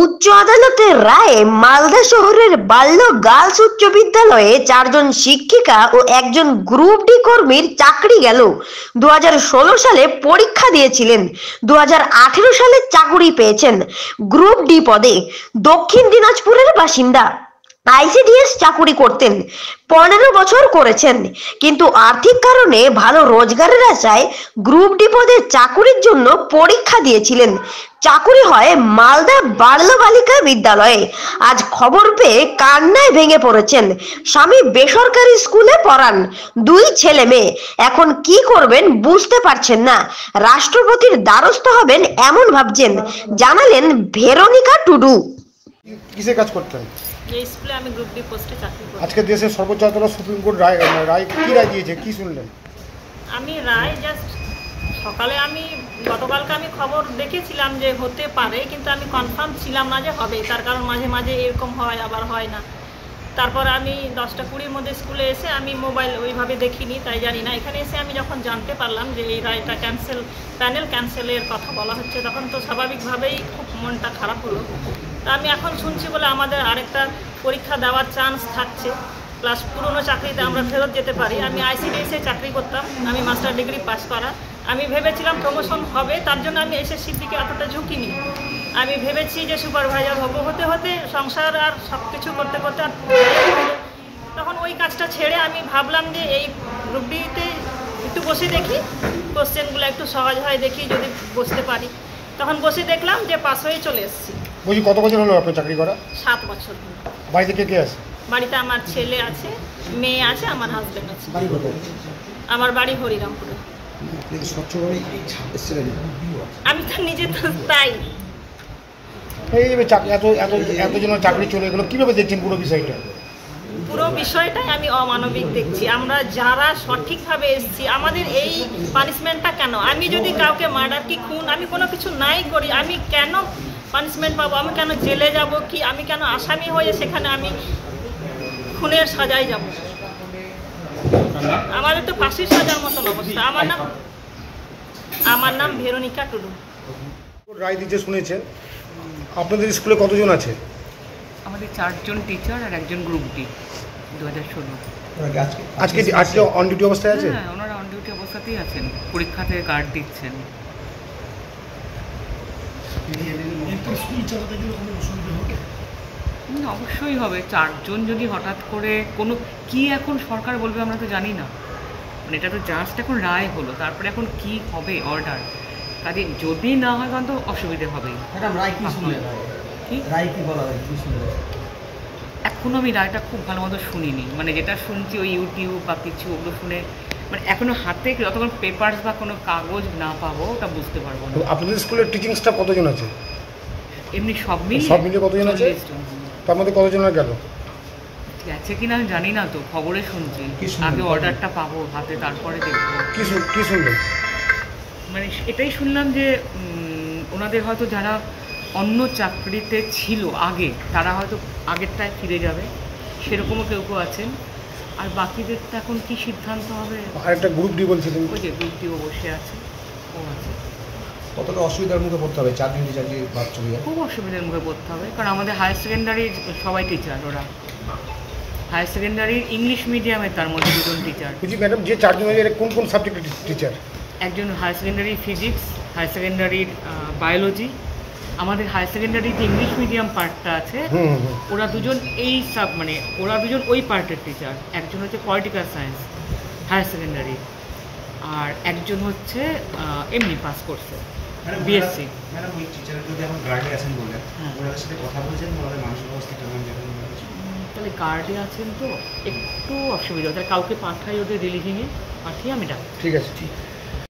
উচ্চ আদালতের রায়ে মালদা শহরের বাল্য গার্লস উচ্চ বিদ্যালয়ে 4 জন শিক্ষিকা ও একজন গ্রুপ ডি কর্মীর চাকরি গেল। 2016 সালে পরীক্ষা দিয়েছিলেন, 2018 সালে চাকরি পেয়েছেন গ্রুপ ডি পদে। দক্ষিণ দিনাজপুরের বাসিন্দা, আইসিডিএস চাকুরি করতেন, 15 বছর করেছেন, কিন্তু আর্থিক কারণে ভালো রোজগারের আশায় গ্রুপ ডি পদে চাকুরির জন্য পরীক্ষা দিয়েছিলেন। চাকুরি হয় মালদা বাল্য বালিকা বিদ্যালয়ে। আজ খবর পেয়ে কান্নায় ভেঙে পড়েছেন। স্বামী বেসরকারি স্কুলে পড়ান, 2 ছেলে মেয়ে। এখন কি করবেন বুঝতে পারছেন না, রাষ্ট্রপতির দ্বারস্থ হবেন এমন ভাবছেন, জানালেন ভেরোনিকা টুডু। কিসে কাজ করতেন? এই স্কুলে আমি গ্রুপ ডি পোস্টে চাকরি করি। আজকে দেশের সর্বোচ্চ আদালত সুপ্রিম কোর্ট রায় কি রায় দিয়েছে, কি শুনলেন? আমি রায় জাস্ট সকালে গতকালকে আমি খবর দেখেছিলাম যে হতে পারে, কিন্তু আমি কনফার্ম ছিলাম না যে হবে, তার কারণ মাঝে মাঝে এরকম হয় আবার হয় না। তারপর আমি 10টা 20 মধ্যে স্কুলে এসে আমি মোবাইল ওইভাবে দেখিনি, তাই জানি না। এখানে এসে আমি যখন জানতে পারলাম যে এই রায়টা প্যানেল ক্যান্সেলের কথা বলা হচ্ছে, তখন তো স্বাভাবিকভাবেই খুব মনটা খারাপ হলো। তা আমি এখন শুনছি বলে আমাদের আরেকটা পরীক্ষা দেওয়ার চান্স থাকছে, প্লাস পুরনো চাকরিতে আমরা ফেরত যেতে পারি। আমি আইসিডিএসে চাকরি করতাম, আমি মাস্টার ডিগ্রি পাস করা। আমি ভেবেছিলাম প্রমোশন হবে, তার জন্য আমি এসএসসির দিকে এতটা ঝুঁকিনি। আমি ভেবেছি যে সুপারভাইজার হবো, হতে হতে সংসার আর সব কিছু করতে করতে তখন ওই কাজটা ছেড়ে আমি ভাবলাম যে এই গ্রুপ ডিতে একটু বসে দেখি, কোশ্চেনগুলো একটু সহজ হয় দেখি, যদি বসতে পারি। তখন বসে দেখলাম যে পাস হয়ে চলে এসেছি। বলছি কত বছর হলো আপনার চাকরি করা? 7 বছর। বাড়িতে কে কে আছে? বাড়িতে আমার ছেলে আছে, মেয়ে আছে, আমার হাজবেন্ড আছে। আমার বাড়ি হরিরামপুরে। আমি তো নিজে তো তাই। এই এতজনের চাকরি চলে গেলো, কিভাবে দেখছেন পুরো বিষয়টা? পুরো বিষয়টাই আমি অমানবিক দেখছি। আমরা যারা সঠিকভাবে এসেছি, আমাদের এই পানিশমেন্টটা কেন? আমি যদি কাউকে মার্ডার কি খুন, আমি কোনো কিছু নাই করি, আমি কেন পানিশমেন্ট পাবো? আমি কেন জেলে যাব? কি আমি কেন আসামি হয়ে সেখানে আমি খুনের সাজায় যাব? আমাদের তো ফাঁসির সাজার মতন অবস্থা। আমার নাম ভেরোনিকা টুডু। রায় দিতে শুনেছেন, আপনাদের স্কুলে কতজন আছে? আমাদের 4 জন টিচার আর একজন গ্রুপ ডি। 2016 আজকে অন ডিউটি অবস্থায় আছে? হ্যাঁ, ওনারা অন ডিউটি অবস্থাতেই আছেন, পরীক্ষা থেকে গার্ড দিচ্ছেন। অবশ্যই হবে। 4 জন যদি হঠাৎ করে কোনো কি এখন সরকার বলবে আমরা তো জানি না, মানে এটা তো জাস্ট এখন রায় হলো, তারপরে এখন কি হবে অর্ডার, কাজে যদি না হয় তখন তো অসুবিধে হবেই। এখনও আমি রায়টা খুব ভালো মতো শুনিনি, মানে যেটা শুনছি ওই ইউটিউব বা কিছু ওগুলো শুনে, মানে এখনো হাতে যতক্ষণ পেপারস বা কোনো কাগজ না পাবো ওটা বুঝতে পারবো না। আপনাদের স্কুলের টিচিং স্টাফ কতজন আছে? এমনি সব মিলিয়ে কতজন আছে? তার মধ্যে কতজন গেল গেছে কিনা আমি জানি না, তো খবরে শুনছি। আগে অর্ডারটা পাবো হাতে, তারপরে দেখবো। কি শুনলেন? মানে এটাই শুনলাম যে ওনাদের হয়তো যারা অন্য চাকরিতে ছিল আগে, তারা হয়তো আগেরটায় ফিরে যাবে, সেরকমও কেউ কেউ আছেন। আর বাকিদেরটা এখন কি সিদ্ধান্ত হবে। আর একটা গ্রুপ ডি বলছিলেন, ওই যে গ্রুপ ডিও বসে আছে, ও আছে। কতটা অসুবিধার মুখে পড়তে হবে 4 জন টিচার বাদ চলে যায়? খুব অসুবিধার মুখে পড়তে হবে, কারণ আমাদের হায়ার সেকেন্ডারির সবাই টিচার। ওরা হায়ার সেকেন্ডারির ইংলিশ মিডিয়ামের, তার মধ্যে 2 জন টিচার। বুঝি ম্যাডাম, যে 4 জন কোন সাবজেক্টের টিচার? একজন হায়ার সেকেন্ডারি ফিজিক্স, হায়ার সেকেন্ডারির বায়োলজি। আমাদের হায়ার সেকেন্ডারির যে ইংলিশ মিডিয়াম পার্টটা আছে, ওরা 2 জন এই ওরা 2 জন ওই পার্টের টিচার। একজন হচ্ছে পলিটিক্যাল সায়েন্স হায়ার সেকেন্ডারি, আর একজন হচ্ছে এমনি পাস করছে বিএসসি। ম্যাডাম, ওই টিচারের যদি এখন গার্ডে আছেন বলে ওনাদের সাথে কথা বলছেন, ওনাদের মানসিক অবস্থা কেমন? তাহলে গার্ডে আছেন তো একটু অসুবিধা, তাহলে কাউকে পাঠাই ওদের রিলিভিংয়ে পাঠিয়ে আমি ডাক। ঠিক আছে।